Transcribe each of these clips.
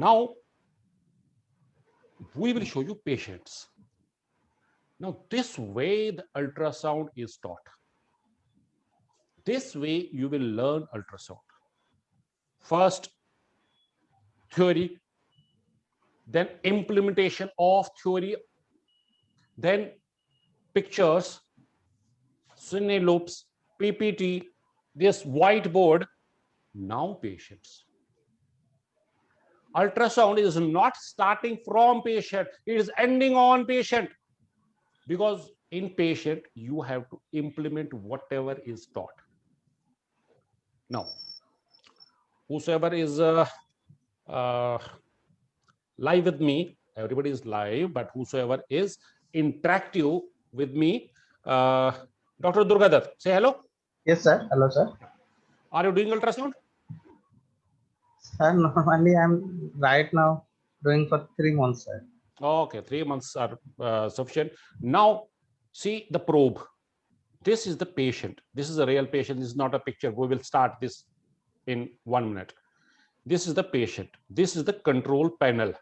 Now we will show you patients. Now this way the ultrasound is taught. This way you will learn ultrasound. First theory, then implementation of theory, then pictures, cine loops, PPT, this whiteboard. Now patients. Ultrasound is not starting from patient, it is ending on patient, because in patient you have to implement whatever is taught. Now whosoever is live with me, everybody is live, but whosoever is interactive with me, Dr. Durgadat, say hello. Yes, sir. Hello, sir. Are you doing ultrasound? Sir, normally I'm right now doing for 3 months, sir. Okay, 3 months are sufficient. Now see the probe. This is the patient. This is a real patient. This is not a picture. We will start this in 1 minute. This is the patient. This is the control panel.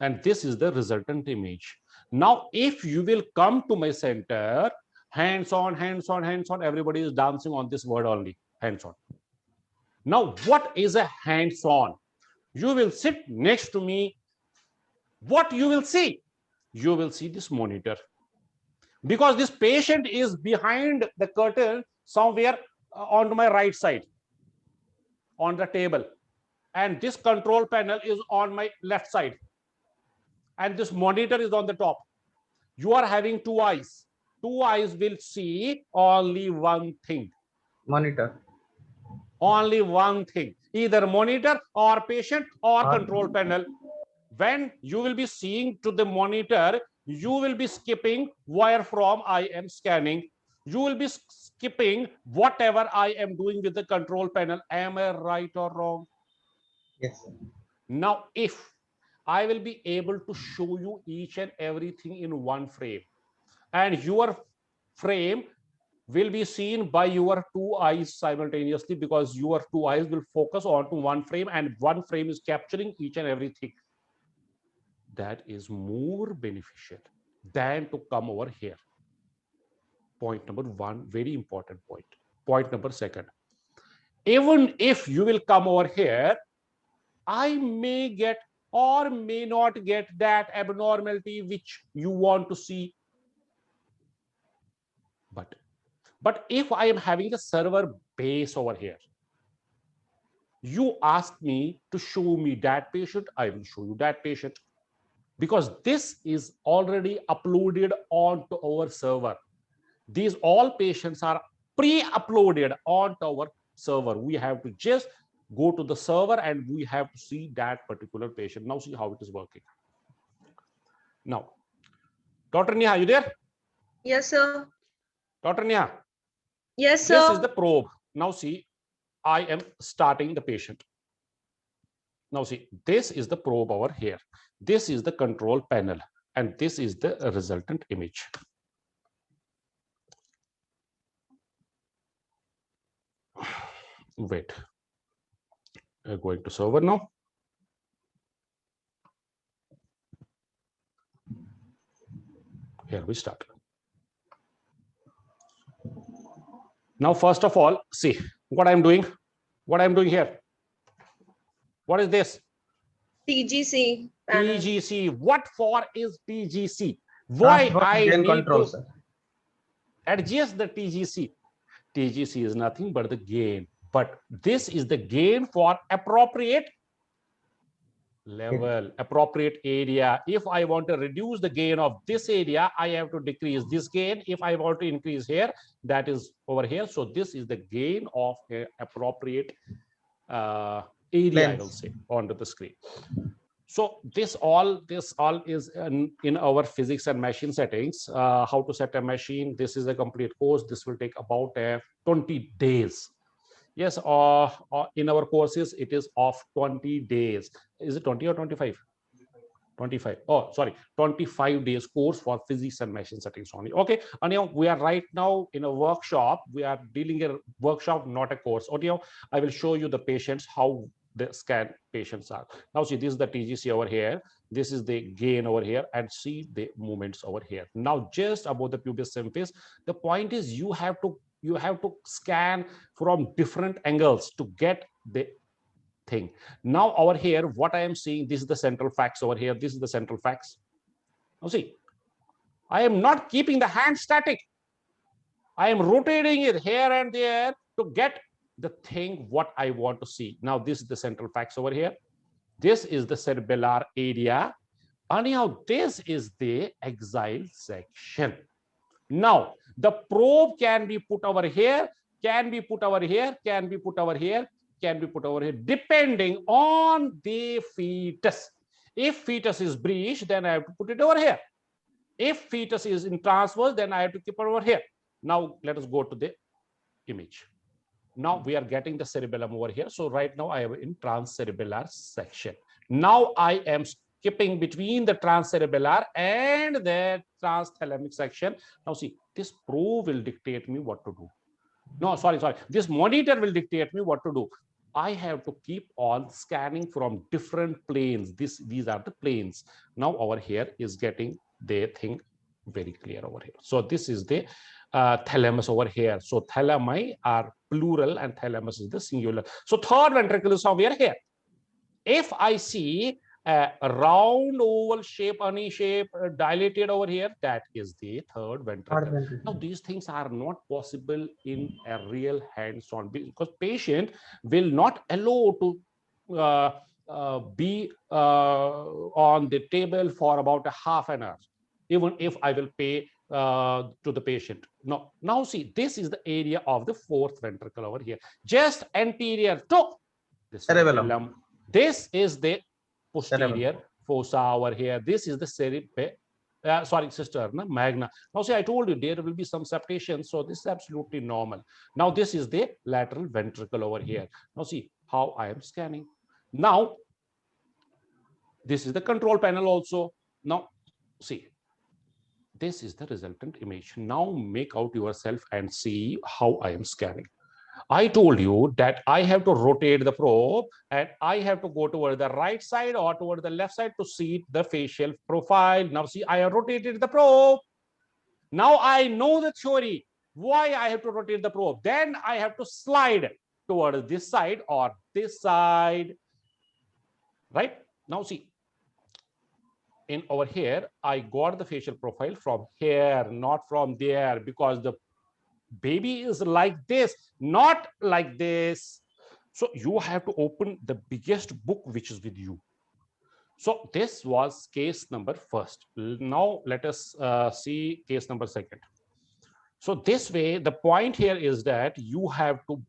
And this is the resultant image. Now, if you will come to my center, hands on, hands on, hands on, everybody is dancing on this word only, hands on. Now, what is a hands on? You will sit next to me. What you will see? You will see this monitor. Because this patient is behind the curtain somewhere on my right side, on the table. And this control panel is on my left side. And this monitor is on the top. You are having two eyes. Two eyes will see only one thing. Monitor. Only one thing. Either monitor or patient or control panel. When you will be seeing to the monitor, you will be skipping where from I am scanning. You will be skipping whatever I am doing with the control panel. Am I right or wrong? Yes, sir. Now, if I will be able to show you each and everything in one frame, and your frame will be seen by your two eyes simultaneously, because your two eyes will focus onto one frame and one frame is capturing each and everything. That is more beneficial than to come over here. Point number one, very important point. Point number second, even if you will come over here, I may get or may not get that abnormality which you want to see. But if I am having a server base over here, you ask me to show me that patient, I will show you that patient, because this is already uploaded onto our server. These all patients are pre-uploaded onto our server. We have to just go to the server and we have to see that particular patient. Now see how it is working. Now, Dr. Neha, you there? Yes, sir. Dr. Neha? Yes, sir. This is the probe. Now see, I am starting the patient. Now see, this is the probe over here. This is the control panel, and this is the resultant image. Wait, going to server now. Here we start. Now, first of all, see what I'm doing. What I'm doing here. What is this? TGC panel. TGC. What for is TGC? Why Transport I gain need control, to sir. adjust the TGC? TGC is nothing but the gain. But this is the gain for appropriate level, appropriate area. If I want to reduce the gain of this area, I have to decrease this gain. If I want to increase here, that is over here. So this is the gain of appropriate area, I will say, onto the screen. So this all is in our physics and machine settings. How to set a machine. This is a complete course. This will take about 20 days. Yes, in our courses, it is of 20 days. Is it 20 or 25? 25. Oh, sorry, 25 days course for physics and machine settings only. Okay, and we are right now in a workshop. We are dealing a workshop, not a course. Okay, I will show you the patients, how the scan patients are. Now see, this is the TGC over here. This is the gain over here, and see the movements over here. Now just about the pubis symphysis, the point is you have to scan from different angles to get the thing. Now over here, what I am seeing, this is the central fax over here. This is the central fax. Now see, I am not keeping the hand static. I am rotating it here and there to get the thing what I want to see. Now this is the central fax over here. This is the cerebellar area. And now this is the axile section. Now the probe can be put over here, can be put over here, can be put over here, can be put over here, depending on the fetus. If fetus is breech, then I have to put it over here. If fetus is in transverse, then I have to keep it over here. Now let us go to the image. Now we are getting the cerebellum over here. So right now I am in transcerebellar section. Now I am skipping between the transcerebellar and the transthalamic section. Now see, this probe will dictate me what to do. No, sorry. This monitor will dictate me what to do. I have to keep on scanning from different planes. These are the planes. Now over here is getting the thing very clear over here. So this is the thalamus over here. So thalami are plural and thalamus is the singular. So third ventricle is somewhere here. If I see a round oval shape, any shape dilated over here, that is the third ventricle. Now these things are not possible in a real hands-on, because patient will not allow to be on the table for about a half an hour, even if I will pay to the patient. No, now see, this is the area of the fourth ventricle over here, just anterior to the cerebellum. This is the posterior fossa over here. This is the cisterna magna. Now see, I told you there will be some septation, so this is absolutely normal. Now this is the lateral ventricle over here. Now see how I am scanning. Now this is the control panel also. Now see, this is the resultant image. Now make out yourself and see how I am scanning. I told you that I have to rotate the probe and I have to go toward the right side or toward the left side to see the facial profile. Now see, I have rotated the probe. Now I know the theory, why I have to rotate the probe. Then I have to slide toward this side or this side, right? Now see, in over here, I got the facial profile from here, not from there, because the baby is like this, not like this. So you have to open the biggest book which is with you. So this was case number first. Now let us see case number second. So this way, the point here is that you have to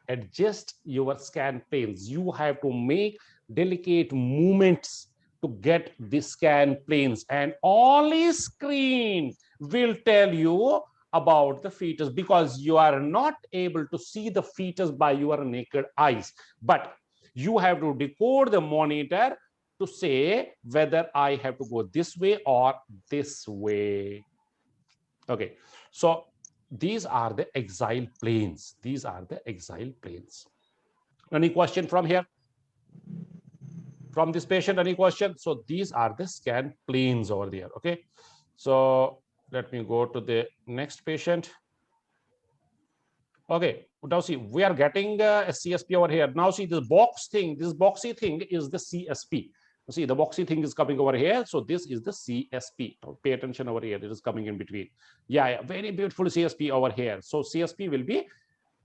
adjust your scan planes. You have to make delicate movements to get the scan planes, and only screen will tell you about the fetus, because you are not able to see the fetus by your naked eyes, but you have to decode the monitor to say whether I have to go this way or this way. Okay, so these are the axile planes. These are the axile planes. Any question from here? From this patient, any question? So these are the scan planes over there. Okay, so let me go to the next patient. Okay, now see, we are getting a CSP over here. Now see, this boxy thing is the CSP. See, the boxy thing is coming over here. So this is the CSP. Pay attention over here. It is coming in between. Yeah, very beautiful CSP over here. So CSP will be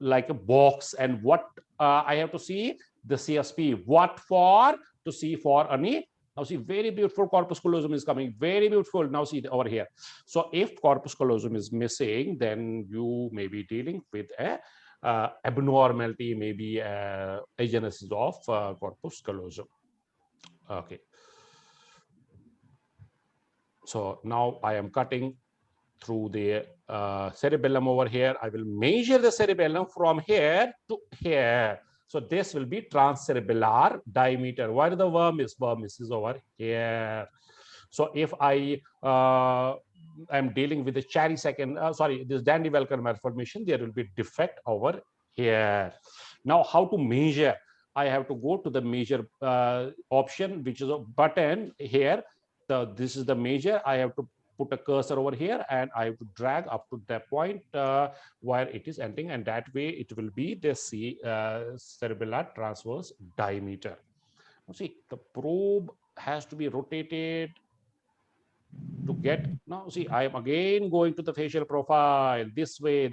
like a box. And what I have to see? The CSP. What for? To see for any. Now see, very beautiful corpus callosum is coming. Very beautiful. Now see over here. So if corpus callosum is missing, then you may be dealing with a abnormality, maybe agenesis of corpus callosum. Okay. So now I am cutting through the cerebellum over here. I will measure the cerebellum from here to here. So this will be transcerebellar diameter. Where the worm is is over here. So if I am dealing with the cherry second, this Dandy-Walker malformation, there will be defect over here. Now, how to measure? I have to go to the measure option, which is a button here. This is the measure. I have to put a cursor over here and I have to drag up to that point where it is ending, and that way it will be the cerebellar transverse diameter. See, the probe has to be rotated to get. Now see, I am again going to the facial profile this way.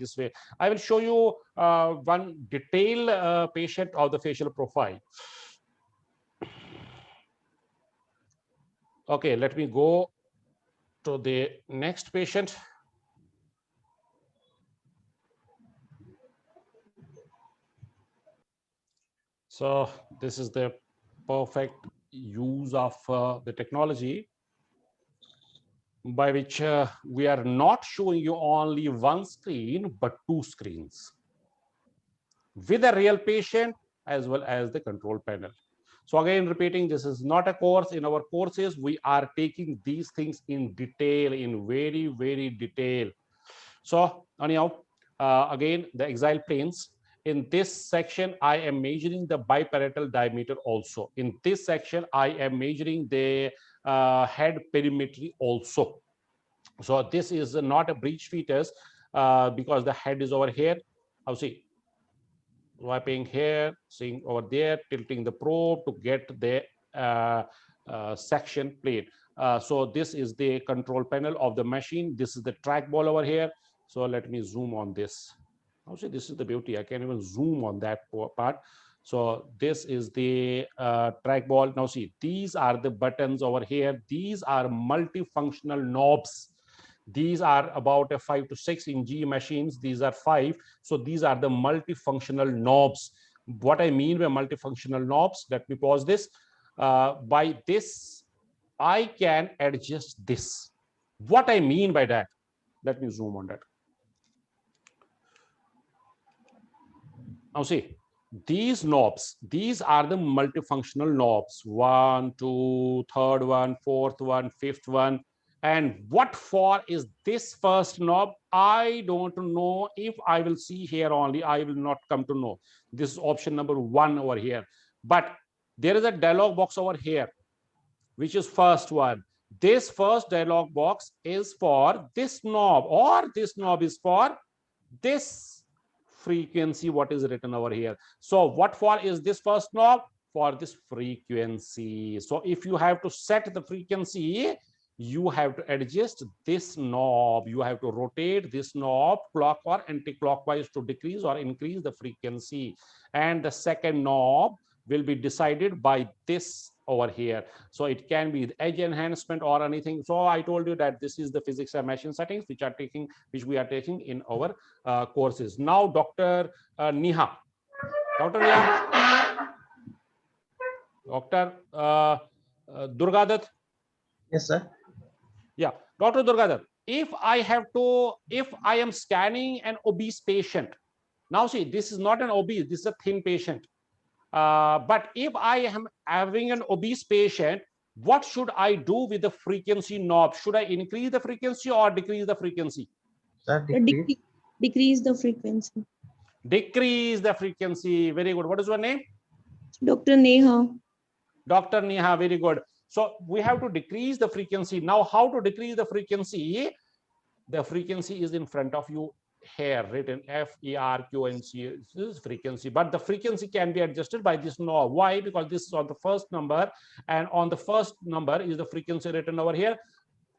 I will show you one detailed patient of the facial profile. Okay, let me go to the next patient. So this is the perfect use of the technology by which we are not showing you only one screen, but two screens with a real patient as well as the control panel. So again, repeating, this is not a course. In our courses, we are taking these things in detail, in very, very detail. So anyhow, again, the axial planes. In this section, I am measuring the biparietal diameter also. In this section, I am measuring the head perimetry also. So this is not a breech fetus because the head is over here. I'll see. Wiping here, seeing over there, tilting the probe to get the section plate. So this is the control panel of the machine. This is the trackball over here. So let me zoom on this. Now see, this is the beauty. I can even zoom on that part. So this is the trackball. Now see, these are the buttons over here. These are multifunctional knobs. These are about a 5 to 6 in GE machines. These are 5. So these are the multifunctional knobs. What I mean by multifunctional knobs, let me pause this. By this, I can adjust this. What I mean by that, let me zoom on that. Now see, these knobs, these are the multifunctional knobs. 1, 2, third one, fourth one, fifth one. And what for is this first knob? I don't know. If I will see here only, I will not come to know. This is option number 1 over here. But there is a dialog box over here, which is first one. This first dialog box is for this knob, or this knob is for this frequency, what is written over here. So what for is this first knob? For this frequency. So if you have to set the frequency, you have to adjust this knob. You have to rotate this knob clock or anti-clockwise to decrease or increase the frequency. And the second knob will be decided by this over here. So it can be edge enhancement or anything. So I told you that this is the physics and machine settings which we are taking in our courses. Now, Dr. Neha. Dr. Neha. Dr. Durgadat. Yes, sir. Yeah, Dr. Durgadat, if I am scanning an obese patient, now see, this is not an obese, this is a thin patient. But if I am having an obese patient, what should I do with the frequency knob? Should I increase the frequency or decrease the frequency? Sir, decrease. Decrease the frequency. Decrease the frequency. Very good. What is your name? Dr. Neha. Dr. Neha, very good. So we have to decrease the frequency. Now, how to decrease the frequency? The frequency is in front of you here, written FERQNC. This is frequency, but the frequency can be adjusted by this knob. Why? Because this is on the first number, and on the first number is the frequency written over here.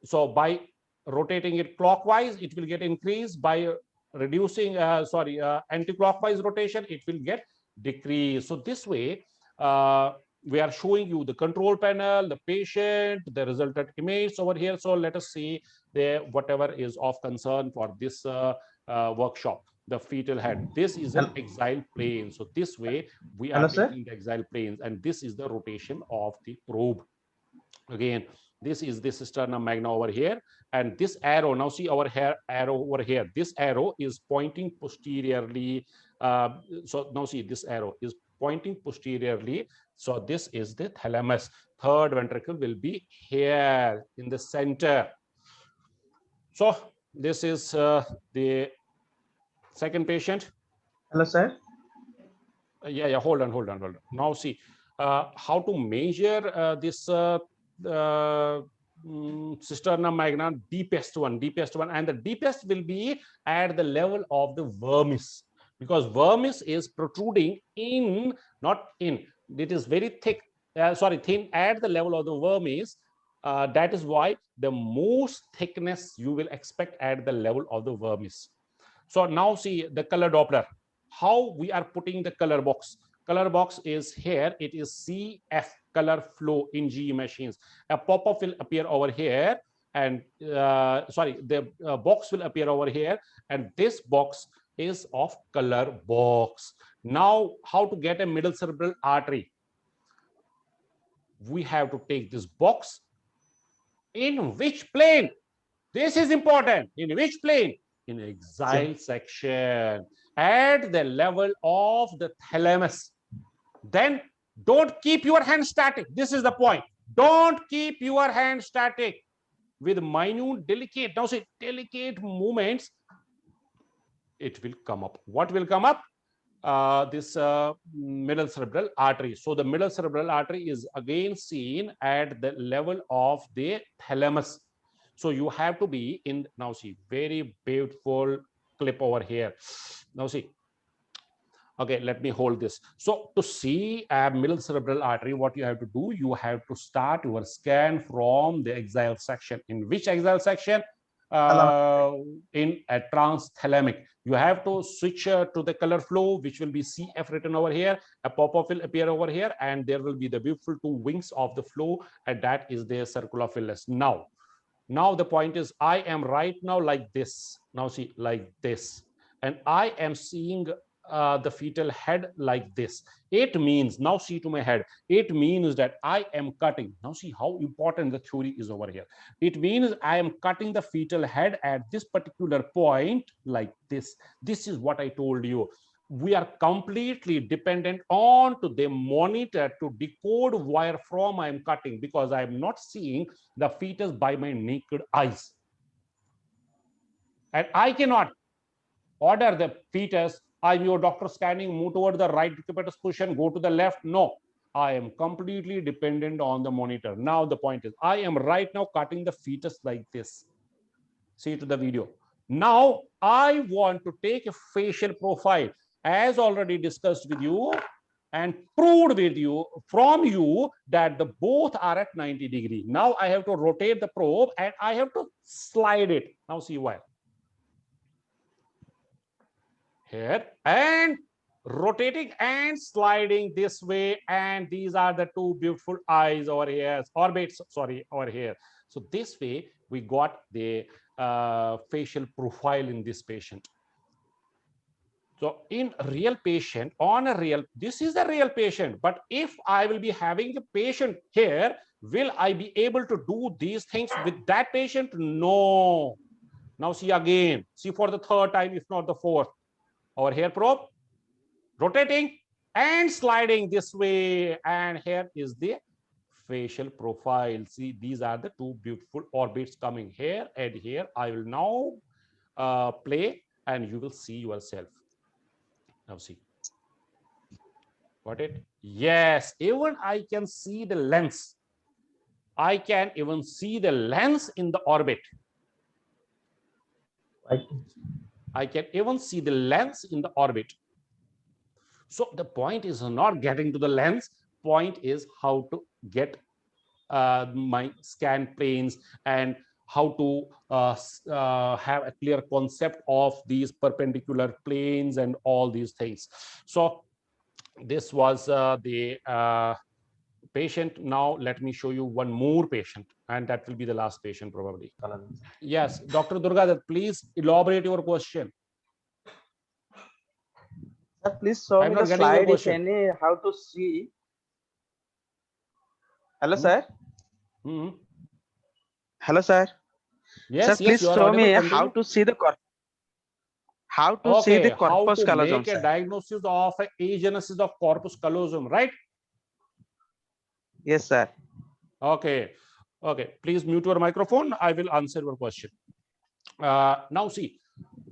So by rotating it clockwise, it will get increased. By reducing, anti-clockwise rotation, it will get decreased. So this way, we are showing you the control panel, the patient, the resultant image over here. So let us see whatever is of concern for this workshop. The fetal head. This is an axial plane. So this way we are taking the axial planes, and this is the rotation of the probe. Again, this is the cisterna magna over here, and this arrow. Now see our arrow over here. This arrow is pointing posteriorly. So now see, this arrow is pointing posteriorly. So this is the thalamus. Third ventricle will be here in the center. So this is the second patient. Hello, sir. Yeah. Hold on. Now see how to measure this cisterna magna, deepest one, and the deepest will be at the level of the vermis, because vermis is protruding in, not in, it is very thick, thin at the level of the vermis. That is why the most thickness you will expect at the level of the vermis. So now see the color Doppler, how we are putting the color box. Color box is here, it is CF, color flow in GE machines. A pop-up will appear over here, and the box will appear over here, and this box is of color box. Now how to get a middle cerebral artery? We have to take this box. In which plane? This is important. In which plane? In axile section, at the level of the thalamus. Then don't keep your hand static. This is the point. Don't keep your hand static. With minute, delicate, now say delicate movements, it will come up. What will come up? This middle cerebral artery. So the middle cerebral artery is again seen at the level of the thalamus. So you have to be in, now see, very beautiful clip over here. Now see, okay, let me hold this. So to see a middle cerebral artery, what you have to do, you have to start your scan from the axial section. In which axial section? In a transthalamic. You have to switch to the color flow, which will be CF written over here. A pop-up will appear over here, and there will be the beautiful two wings of the flow, and that is the circular phyllis. Now the point is, I am right now like this. Now see, like this, and I am seeing the fetal head like this. It means, now see to my head, it means that I am cutting. Now see how important the theory is over here. It means I am cutting the fetal head at this particular point like this. This is what I told you. We are completely dependent on to the monitor to decode where from I am cutting, because I am not seeing the fetus by my naked eyes. And I cannot order the fetus, I'm your doctor scanning, move toward the right decubitus position, go to the left. No, I am completely dependent on the monitor. Now the point is, I am right now cutting the fetus like this. See to the video. Now I want to take a facial profile, as already discussed with you and proved with you from you that the both are at 90 degree. Now I have to rotate the probe and I have to slide it. Now see why. Here and rotating and sliding this way, and these are the two beautiful eyes over here, orbits, sorry, over here. So this way we got the facial profile in this patient. So in real patient, on a real, this is a real patient, but if I will be having a patient here, will I be able to do these things with that patient? No. Now see again, see for the third time, if not the fourth. Over here probe, rotating and sliding this way, and here is the facial profile. See, these are the two beautiful orbits coming here and here. I will now play and you will see yourself. Now see. Got it? Yes, even I can see the lens. I can even see the lens in the orbit. I can even see the lens in the orbit. So the point is not getting to the lens. Point is how to get my scan planes and how to have a clear concept of these perpendicular planes and all these things. So this was the patient. Now let me show you one more patient, and that will be the last patient probably. Yes, Dr. Durga, please elaborate your question. Sir, please show I'm me not the getting your slide, if question. any, how to see. Hello, sir. Hello, sir. Yes, Sir, please you are show audible. me Continue. how to see the corpus How to callosum, make a sir. diagnosis of agenesis of corpus callosum, right? Yes, sir. Okay. Please mute your microphone. I will answer your question. Now see,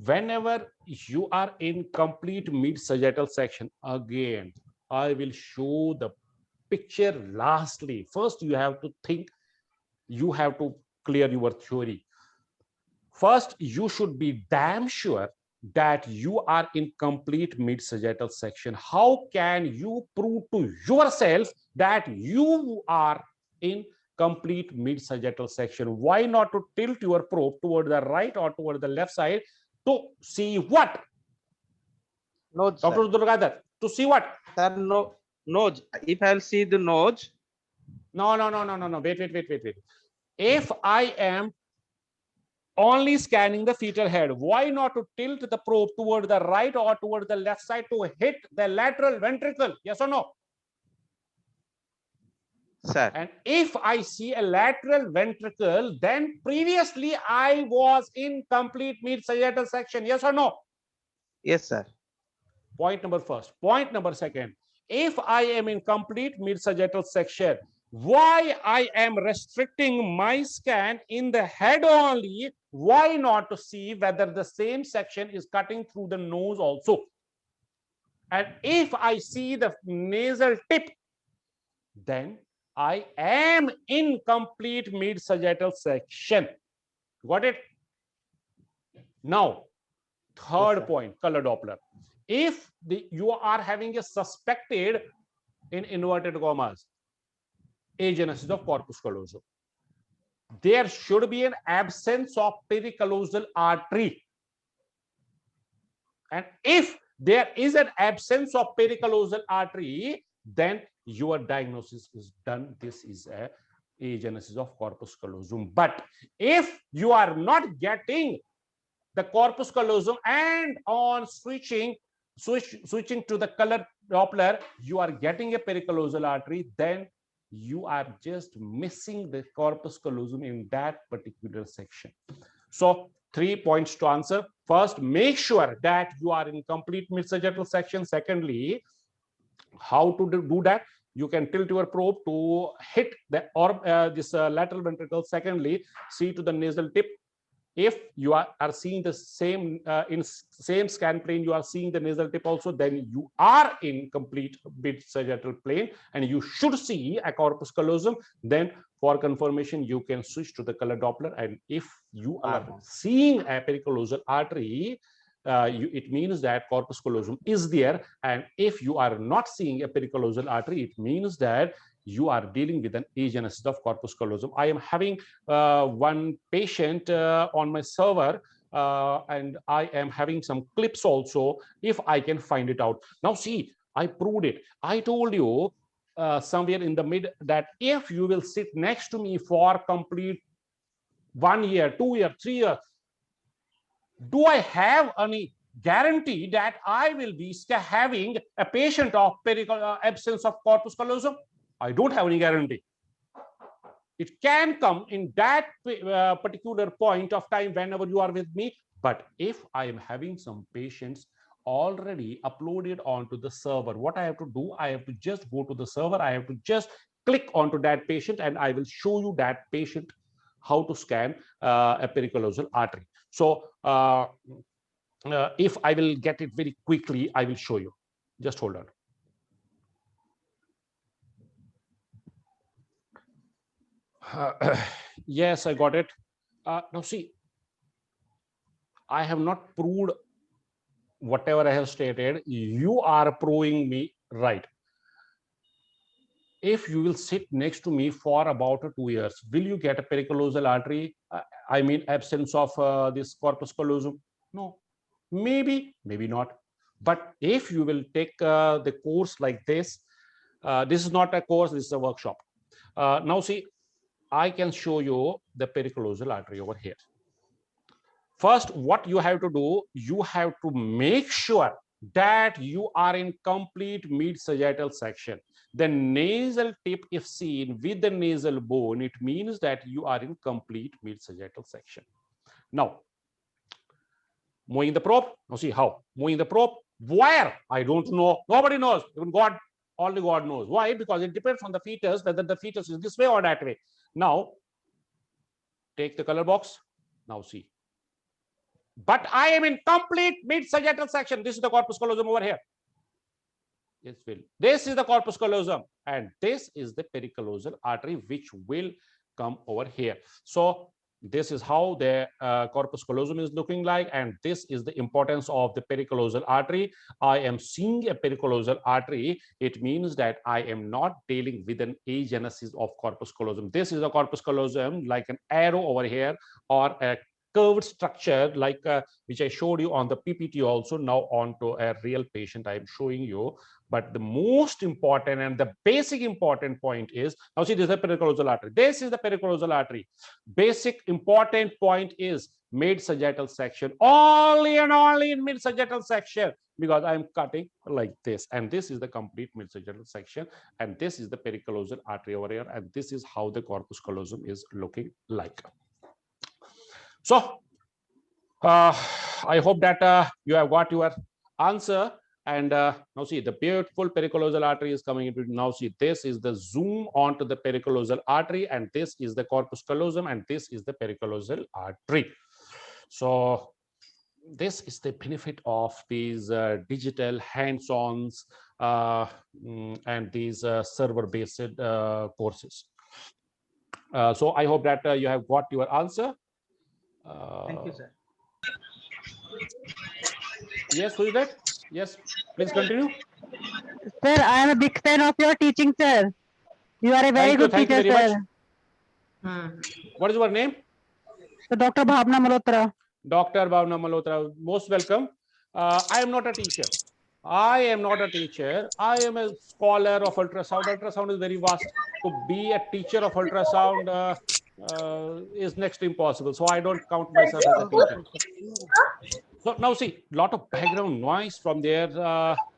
whenever you are in complete mid sagittal section, again, I will show the picture lastly. First, you have to think, you have to clear your theory. First, you should be damn sure that you are in complete mid-sagittal section. How can you prove to yourself that you are in complete mid-sagittal section? Why not to tilt your probe toward the right or toward the left side to see what? Nose, Dr. sir. Durgadhar, to see what? Sir, no, nose. If I'll see the nose, No. Wait. If I am only scanning the fetal head, why not to tilt the probe toward the right or toward the left side to hit the lateral ventricle? Yes or no? sir. And if I see a lateral ventricle, then previously I was in complete mid-sagittal section. Yes or no? Yes, sir. Point number first. Point number second. If I am in complete mid-sagittal section, why I am restricting my scan in the head only? Why not to see whether the same section is cutting through the nose also? And if I see the nasal tip, then I am in complete mid-sagittal section. Got it? Now, third sir. point, color Doppler. If you are having a suspected, in inverted commas, agenesis of corpus callosum, there should be an absence of pericallosal artery. And if there is an absence of pericallosal artery, then your diagnosis is done. This is a agenesis of corpus callosum. But if you are not getting the corpus callosum and on switching to the color Doppler, you are getting a pericallosal artery, then you are just missing the corpus callosum in that particular section. So 3 points to answer. First, make sure that you are in complete mid-sagittal section. Secondly, how to do that? You can tilt your probe to hit the lateral ventricle. Secondly, see to the nasal tip. If you are seeing the same in same scan plane, you are seeing the nasal tip also, then you are in complete mid-sagittal plane and you should see a corpus callosum. Then for confirmation, you can switch to the color Doppler. And if you are seeing a pericallosal artery, it means that corpus callosum is there. And if you are not seeing a pericallosal artery, it means that you are dealing with an agenesis of corpus callosum. I am having one patient on my server, and I am having some clips also, if I can find it out. Now see, I proved it. I told you somewhere in the mid that if you will sit next to me for complete 1 year, 2 year, 3 years, do I have any guarantee that I will be having a patient of absence of corpus callosum? I don't have any guarantee. It can come in that particular point of time whenever you are with me. But if I am having some patients already uploaded onto the server, what I have to do, I have to just go to the server. I have to just click onto that patient and I will show you that patient how to scan a pericallosal artery. So if I will get it very quickly, I will show you. Just hold on. Yes, I got it. Now see, I have not proved whatever I have stated. You are proving me right. If you will sit next to me for about 2 years, will you get a pericallosal artery? I mean, absence of this corpus callosum? No, maybe not. But if you will take the course like this is not a course, this is a workshop. Now see, I can show you the pericallosal artery over here. First, what you have to do, you have to make sure that you are in complete mid-sagittal section. The nasal tip, if seen with the nasal bone, it means that you are in complete mid-sagittal section. Now, moving the probe. Now see how? Moving the probe. Where? I don't know. Nobody knows. Even God, only God knows. Why? Because it depends on the fetus, whether the fetus is this way or that way. Now, take the color box. Now see. But I am in complete mid-sagittal section. This is the corpus callosum over here. This is the corpus callosum, and this is the pericallosal artery, which will come over here. So this is how the corpus callosum is looking like, and this is the importance of the pericallosal artery. I am seeing a pericallosal artery. It means that I am not dealing with an agenesis of corpus callosum. This is a corpus callosum, like an arrow over here, or a curved structure like which I showed you on the PPT also. Now on to a real patient I am showing you. But the most important and the basic important point is, now see, this is the pericallosal artery. This is the pericallosal artery. Basic important point is mid-sagittal section, only and only in mid-sagittal section, because I am cutting like this, and this is the complete mid-sagittal section, and this is the pericallosal artery over here, and this is how the corpus callosum is looking like. So I hope that you have got your answer. And now see, the beautiful pericallosal artery is coming into. Now see, this is the zoom onto the pericallosal artery, and this is the corpus callosum, and this is the pericallosal artery. So this is the benefit of these digital hands-ons and these server-based courses. So I hope that you have got your answer. Thank you, sir. Yes, who is that? Yes, please continue. Sir, I am a big fan of your teaching, sir. You are a very good thank you teacher, very sir. much. What is your name? So, Dr. Bhavna Malhotra. Dr. Bhavna Malhotra, most welcome. I am not a teacher. I am not a teacher. I am a scholar of ultrasound. Ultrasound is very vast. To be a teacher of ultrasound is next to impossible. So I don't count myself as a teacher. So now see, lot of background noise from there.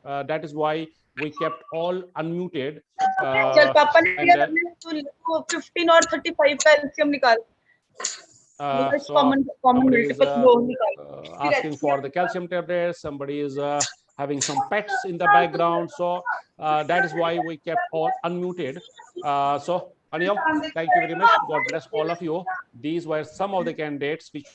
That is why we kept all unmuted. चल पापा ने दिया तो 15 और 35 calcium निकाल So common somebody is multiple row निकाल asking for the calcium tablets. Somebody is having some pets in the background. So that is why we kept all unmuted. So anyhow, thank you very much. God bless all of you. These were some of the candidates which